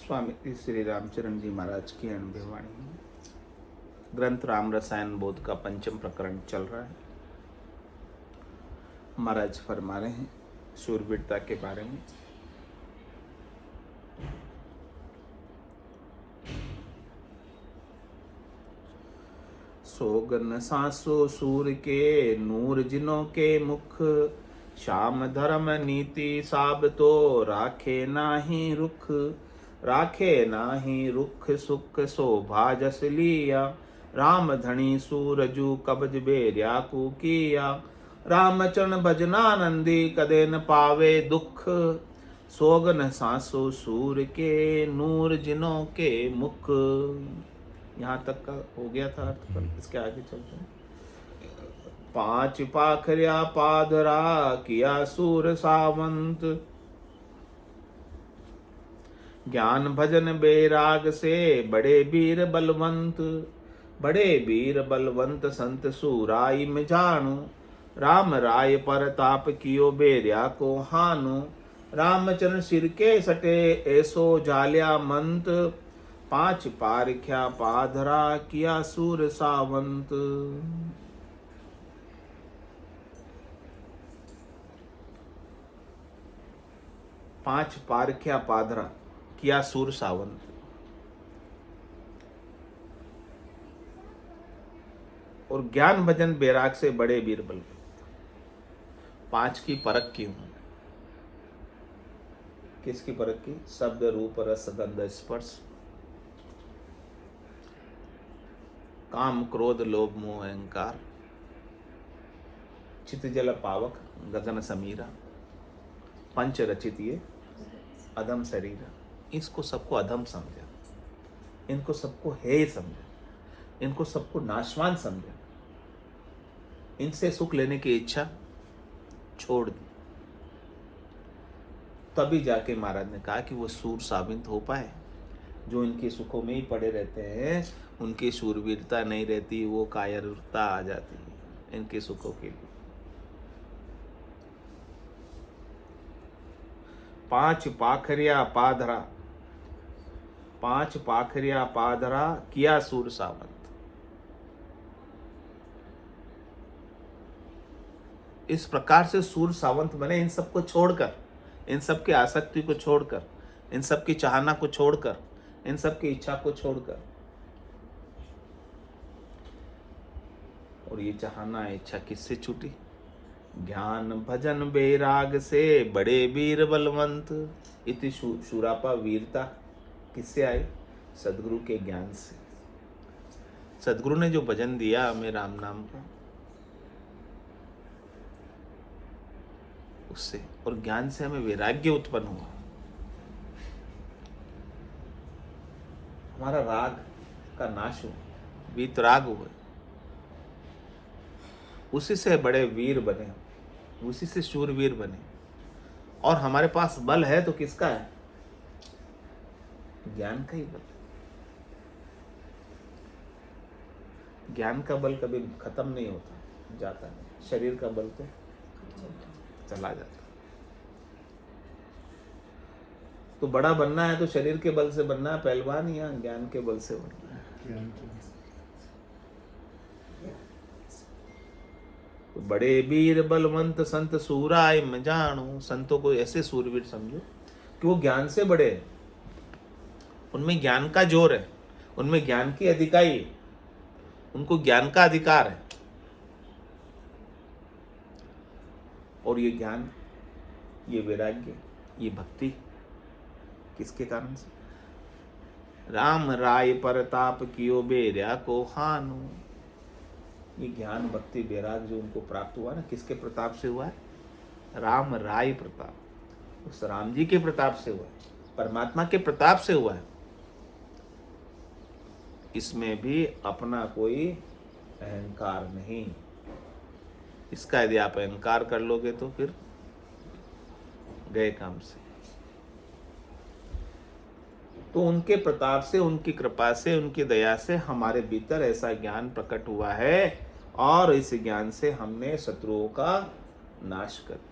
स्वामी श्री रामचरण जी महाराज की अनुभवाणी। ग्रंथ राम रसायन बोध का पंचम प्रकरण चल रहा है। महाराज फरमा रहे हैं शूरवीरता के बारे में। सोगन सांसो सूर के नूर जिनों के मुख, श्याम धर्म नीति साब तो राखे नाही रुख। राखे नाही रुख सुख शोभा जस लिया, राम धनी सूरजू कबज बेरिया को किया। रामचरण भजनानंदी कदे न पावे दुख, सोगन सांसो सूर के नूर जिनों के मुख। यहाँ तक का हो गया था अर्थ, पर इसके आगे चलते हैं। पांच पाखरिया पादरा किया सूर सावंत, ज्ञान भजन बैराग से बड़े वीर बलवंत। बड़े वीर बलवंत संत सूराई में जानू, राम राय परताप कियो बेरिया को हानु। रामचरण सिर के सटे ऐसो जालिया मंत, पांच पारख्या पाधरा किया सूर सावंत। पांच पारख्या पाधरा किया सूर सावंत। और ज्ञान भजन बैराग से बड़े वीर बलवंत। पांच की परख की उन्होंने। किसकी परख की? शब्द रूप रस गंध स्पर्श, काम क्रोध लोभ मोह अहंकार, चित जल पावक गगन समीरा, पंच रचित ये अधम शरीर। इसको सबको अधम समझा, इनको सबको हेय समझा, इनको सबको नाशवान समझा, इनसे सुख लेने की इच्छा छोड़ दी। तभी जाके महाराज ने कहा कि वो सूर साबित हो पाए। जो इनके सुखों में ही पड़े रहते हैं उनकी शूरवीरता नहीं रहती, वो कायरता आ जाती है इनके सुखों के लिए। पांच पाखरिया पाधरा, पांच पाखरिया पाधरा किया सूर सावंत। इस प्रकार से सूर सावंत बने, इन सबको छोड़कर, इन सब की आसक्ति को छोड़कर, इन सब की चाहना को छोड़कर, इन सब की इच्छा को छोड़कर। और ये चाहना इच्छा किससे छूटी? ज्ञान भजन बैराग से बड़े वीर बलवंत। इति शूरापा वीरता किससे आई? सदगुरु के ज्ञान से। सदगुरु ने जो भजन दिया हमें राम नाम का, उससे और ज्ञान से हमें वैराग्य उत्पन्न हुआ। हमारा राग का नाश हुआ, वीतराग हुआ। उसी से बड़े वीर बने, उसी से शूरवीर बने। और हमारे पास बल है तो किसका है? ज्ञान का ही बल। ज्ञान का बल कभी खत्म नहीं होता, जाता नहीं। शरीर का बल तो चला जाता। तो बड़ा बनना है तो शरीर के बल से बनना है पहलवान, या ज्ञान के बल से बनना है? तो बड़े वीर बलवंत संत सूराय में जानू। संतों को ऐसे सूरवीर समझो कि वो ज्ञान से बड़े हैं, उनमें ज्ञान का जोर है, उनमें ज्ञान की अधिकाई है, उनको ज्ञान का अधिकार है। और ये ज्ञान, ये वैराग्य, ये भक्ति किसके कारण से? राम राय परताप कियो बेरिया को हानु। ये ज्ञान भक्ति वैराग जो उनको प्राप्त हुआ ना, किसके प्रताप से हुआ है? राम राय प्रताप, उस राम जी के प्रताप से हुआ है, परमात्मा के प्रताप से हुआ है। इसमें भी अपना कोई अहंकार नहीं। इसका यदि आप अहंकार कर लोगे तो फिर गए काम से। तो उनके प्रताप से, उनकी कृपा से, उनकी दया से हमारे भीतर ऐसा ज्ञान प्रकट हुआ है, और इस ज्ञान से हमने शत्रुओं का नाश कर दिया।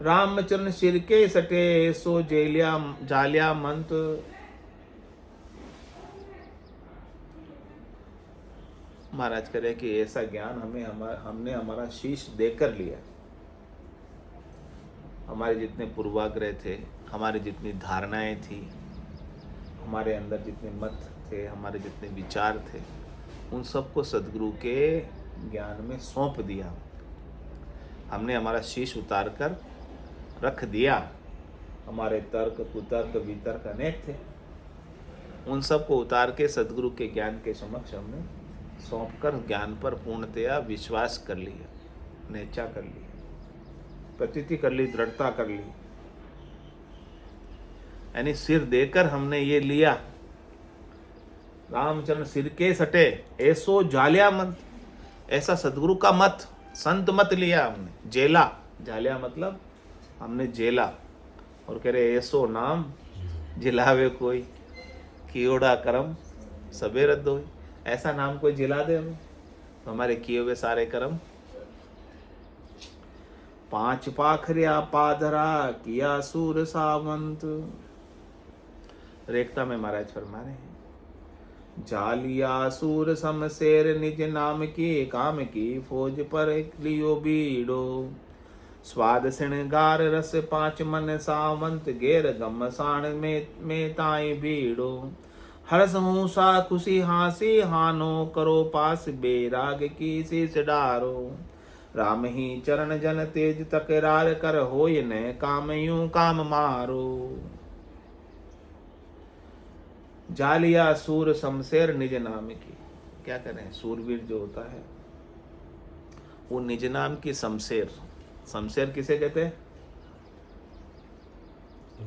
रामचरण सिर के सटे, सो जेलिया जालिया मंत। महाराज करे कि ऐसा ज्ञान हमने हमारा शीश देकर लिया। हमारे जितने पूर्वाग्रह थे, हमारी जितनी धारणाएं थी, हमारे अंदर जितने मत थे, हमारे जितने विचार थे, उन सबको सदगुरु के ज्ञान में सौंप दिया। हमने हमारा शीश उतार कर रख दिया। हमारे तर्क कुतर्क वितर्क अनेक थे, उन सबको उतार के सदगुरु के ज्ञान के समक्ष हमने सौंप कर ज्ञान पर पूर्णतया विश्वास कर लिया, नेचा कर लिया, प्रतीति कर ली, दृढ़ता कर ली। यानी सिर देकर हमने ये लिया। रामचरण सिर के सटे, ऐसो जालिया मत। ऐसा सदगुरु का मत, संत मत लिया हमने, जेला। जालिया मतलब हमने जेला। और कह रहे ऐसो नाम जिलावे कोई, कियोड़ा कर्म सबे रद्द होई। ऐसा नाम कोई जिला दे हमें तो हमारे किए हुए सारे कर्म। पांच पाखरिया पाधरा, किया सूर सावंत। रेखता में महाराज फरमा रहे हैं, जालिया सूर समशेर, निज नाम की काम की, फौज पर लियो बीड़ो। स्वाद श्रृंगार रस पांच मन सावंत, घेर घमसान में ताई भीड़ो। हर्ष मूसा खुशी हासी, हानो करो पास, बेराग की शीस डारो। राम ही चरण जन तेज, तकरार कर होय न काम, यूं काम मारो। जालिया सूर शमशेर निज नाम की। क्या करें, सूरवीर जो होता है वो निज नाम की शमशेर। शमशेर किसे कहते हैं?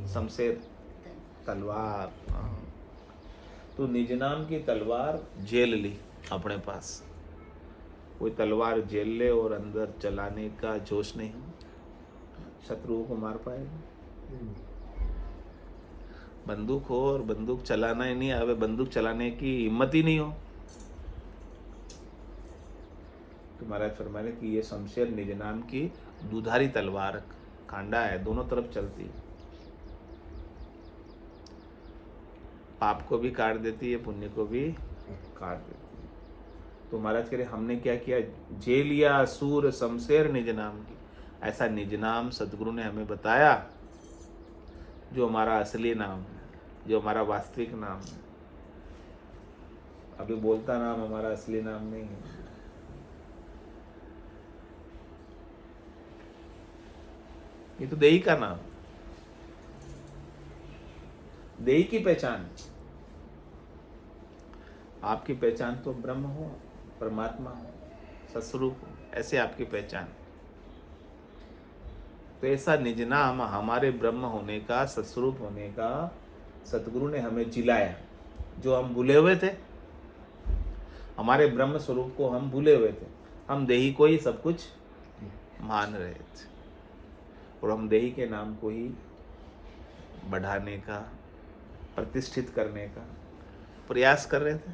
शमशेर तलवार। तो निज नाम की तलवार जेल ली अपने पास। कोई तलवार जेल ले और अंदर चलाने का जोश नहीं, शत्रुओं को मार पाएगा। बंदूक हो और बंदूक चलाना ही नहीं आवे, बंदूक चलाने की हिम्मत ही नहीं हो, तो महाराज फरमाने कि ये शमशेर निज नाम की दुधारी तलवार खांडा है, दोनों तरफ चलती, पाप को भी काट देती है, पुण्य को भी काट देती है। तो महाराज कह रहे हमने क्या किया, जेलिया सूर शमशेर निज नाम की। ऐसा निज नाम सदगुरु ने हमें बताया, जो हमारा असली नाम है, जो हमारा वास्तविक नाम है। अभी बोलता नाम हमारा असली नाम नहीं है। ये तो देही का नाम, देही की पहचान। आपकी पहचान तो ब्रह्म हो, परमात्मा हो, सत्स्वरूप हो, ऐसे आपकी पहचान। तो ऐसा निज नाम हमारे ब्रह्म होने का, सत्स्वरूप होने का सतगुरु ने हमें जिलाया। जो हम भूले हुए थे, हमारे ब्रह्म स्वरूप को हम भूले हुए थे, हम देही को ही सब कुछ मान रहे थे, और हम देही के नाम को ही बढ़ाने का, प्रतिष्ठित करने का प्रयास कर रहे थे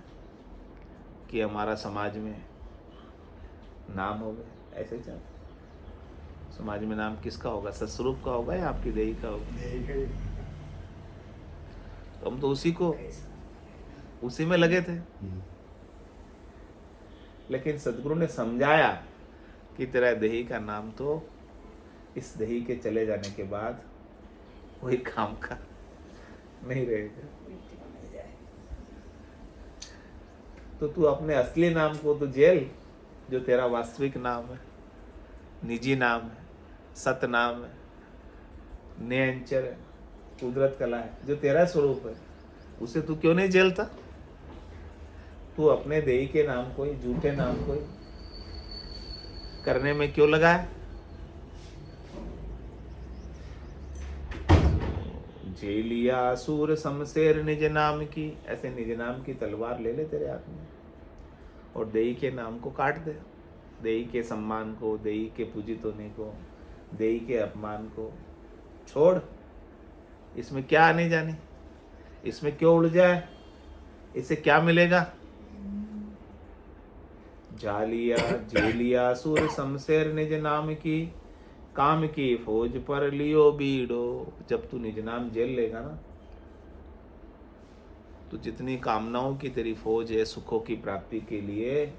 कि हमारा समाज में नाम होगा। ऐसे चाहते समाज में नाम किसका होगा, सत्स्वरूप का होगा या आपकी देही का होगा? तो हम तो उसी में लगे थे। लेकिन सदगुरु ने समझाया कि तेरा देही का नाम तो इस देही के चले जाने के बाद कोई काम का नहीं रहेगा। तो तू अपने असली नाम को तो जेल, जो तेरा वास्तविक नाम है, निजी नाम है, सत नाम है, नियंचर है, कुदरत कला है, जो तेरा स्वरूप है, उसे तू क्यों नहीं जेलता? तू अपने देही के नाम को ही, झूठे नाम को ही करने में क्यों लगा है? जेलिया सूर शमशेर निज नाम की। ऐसे निज नाम की तलवार ले ले तेरे हाथ में और देही के नाम को काट दे। देही के सम्मान को, देही के पूजित होने को, देही के अपमान को छोड़। इसमें क्या आने जाने, इसमें क्यों उड़ जाए, इससे क्या मिलेगा? जालिया जेलिया सूर शमशेर निज नाम की, काम की फौज पर लियो बीड़ो। जब तू निज नाम जेल लेगा ना, तो जितनी कामनाओं की तेरी फौज है सुखों की प्राप्ति के लिए,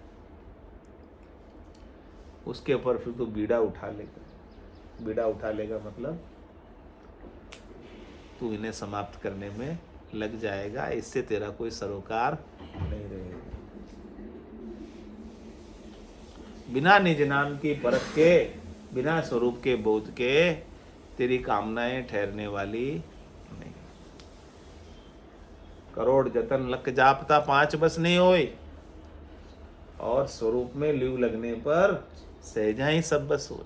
उसके ऊपर फिर तू बीड़ा उठा लेगा। बीड़ा उठा लेगा मतलब तू इन्हें समाप्त करने में लग जाएगा। इससे तेरा कोई सरोकार नहीं रहेगा। बिना निज नाम की परख के, बिना स्वरूप के बोध के तेरी कामनाएं ठहरने वाली नहीं। करोड़ जतन लख जापता, पांच बस नहीं होए। और स्वरूप में लीव लगने पर सहजा ही सब बस होए।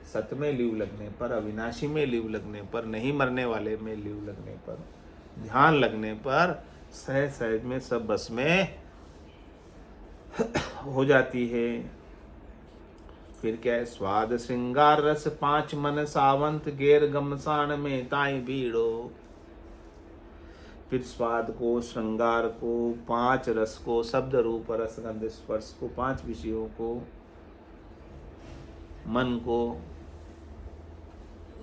सत में लीव लगने पर, अविनाशी में लीव लगने पर, नहीं मरने वाले में लीव लगने पर, ध्यान लगने पर सहज सहज में सब बस में हो जाती है। फिर क्या है? स्वाद श्रृंगार रस पांच मन सावंत, गेर गमसान में ताई भीड़ो। फिर स्वाद को, श्रृंगार को, पांच रस को, शब्द रूप रस गंध स्पर्श को, पांच विषयों को, मन को,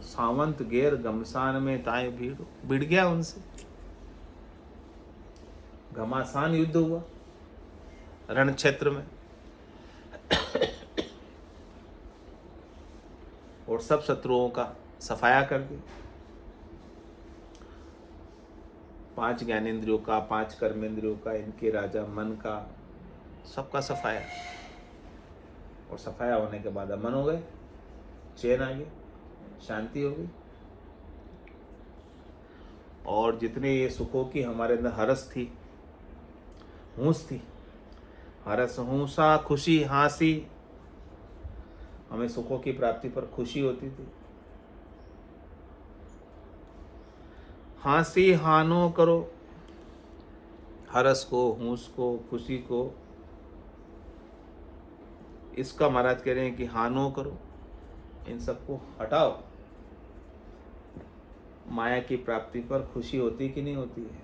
सावंत गेर गमसान में ताए भीड़ो। भिड़ गया उनसे। घमासान युद्ध हुआ रण क्षेत्र में, और सब शत्रुओं का सफाया कर दिया। पांच ज्ञानेंद्रियों का, पांच कर्मेंद्रियों का, इनके राजा मन का, सबका सफाया। और सफाया होने के बाद अमन हो गए, चैन आ गया, शांति हो गई। और जितने ये सुखों की हमारे अंदर हरस थी, हूस थी, हरस हूसा खुशी हासी, हमें सुखों की प्राप्ति पर खुशी होती थी। हासी हानो करो, हरस को, हूस को, खुशी को, इसका महाराज कह रहे हैं कि हानो करो, इन सबको हटाओ। माया की प्राप्ति पर खुशी होती कि नहीं होती है?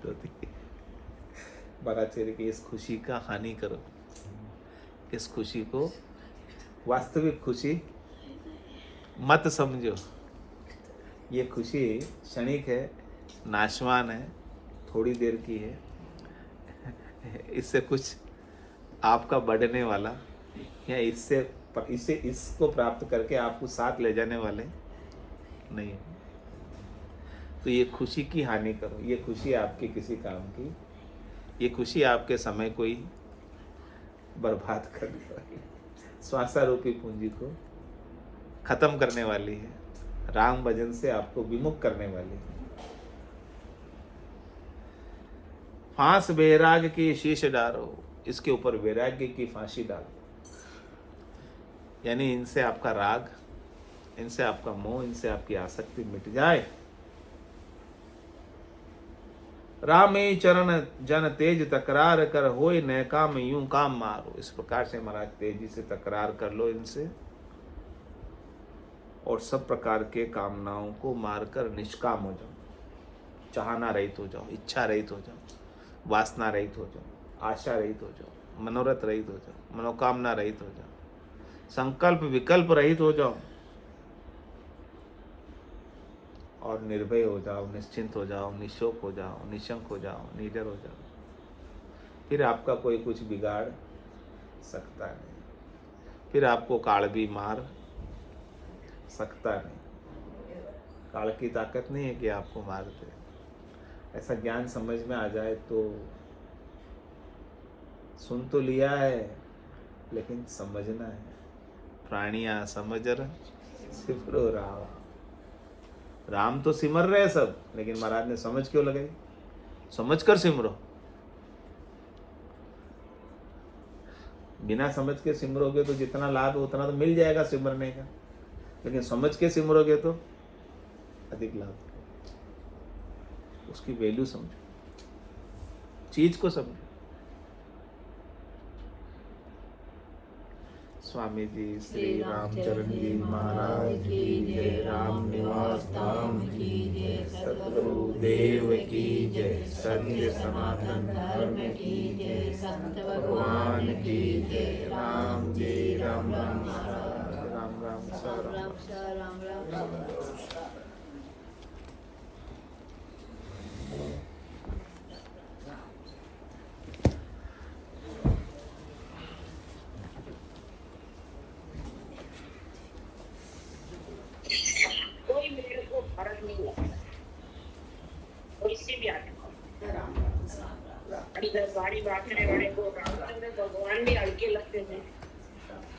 होती है। महाराज कह रहे कि इस खुशी का हानि करो, इस खुशी को वास्तविक खुशी मत समझो। ये खुशी क्षणिक है, नाशवान है, थोड़ी देर की है। इससे कुछ आपका बढ़ने वाला या इसको प्राप्त करके आपको साथ ले जाने वाले नहीं। तो ये खुशी की हानि करो। ये खुशी आपके किसी काम की, ये खुशी आपके समय को ही बर्बाद करने वाली, श्वासारूपी पूंजी को खत्म करने वाली है, राम भजन से आपको विमुख करने वाली है। फांस वैराग की शीश डालो, इसके ऊपर वैराग्य की फांसी डालो। यानी इनसे आपका राग, इनसे आपका मोह, इनसे आपकी आसक्ति मिट जाए। रामे चरण जन तेज तकरार कर, होए न काम यूं काम मारो। इस प्रकार से महाराज तेजी से तकरार कर लो इनसे, और सब प्रकार के कामनाओं को मारकर निष्काम हो जाओ। चाहना रहित हो जाओ, इच्छा रहित हो जाओ, वासना रहित हो जाओ, आशा रहित हो जाओ, मनोरथ रहित हो जाओ, मनोकामना रहित हो जाओ, संकल्प विकल्प रहित हो जाओ, और निर्भय हो जाओ, निश्चिंत हो जाओ, निशोक हो जाओ, निशंक हो जाओ, निडर हो जाओ। फिर आपका कोई कुछ बिगाड़ सकता नहीं, फिर आपको काल भी मार सकता नहीं। काल की ताकत नहीं है कि आपको मार दे। ऐसा ज्ञान समझ में आ जाए तो सुन तो लिया है, लेकिन समझना है। प्राणिया समझर सिमरो राम। राम तो सिमर रहे सब, लेकिन महाराज ने समझ क्यों लगाई? समझ कर सिमरो। बिना समझ के सिमरोगे तो जितना लाभ है उतना तो मिल जाएगा सिमरने का, लेकिन समझ के सिमरोगे तो अधिक लाभ। उसकी वैल्यू समझो, चीज को समझो। स्वामी जी, श्री रामचरण जी महाराज की जय, राम निवास धाम की जय, सतगुरु देव की जय, सत्य सनातन धर्म की जय, संत भगवान की जय। राम जी राम राम महाराज, राम राम सा राम राम। कोई मेरे को फर्क नहीं लगता, कोई से भी आदमी। अभी 10 बारी बांटने वाले को रामचंद्र भगवान भी हल्के लगते थे।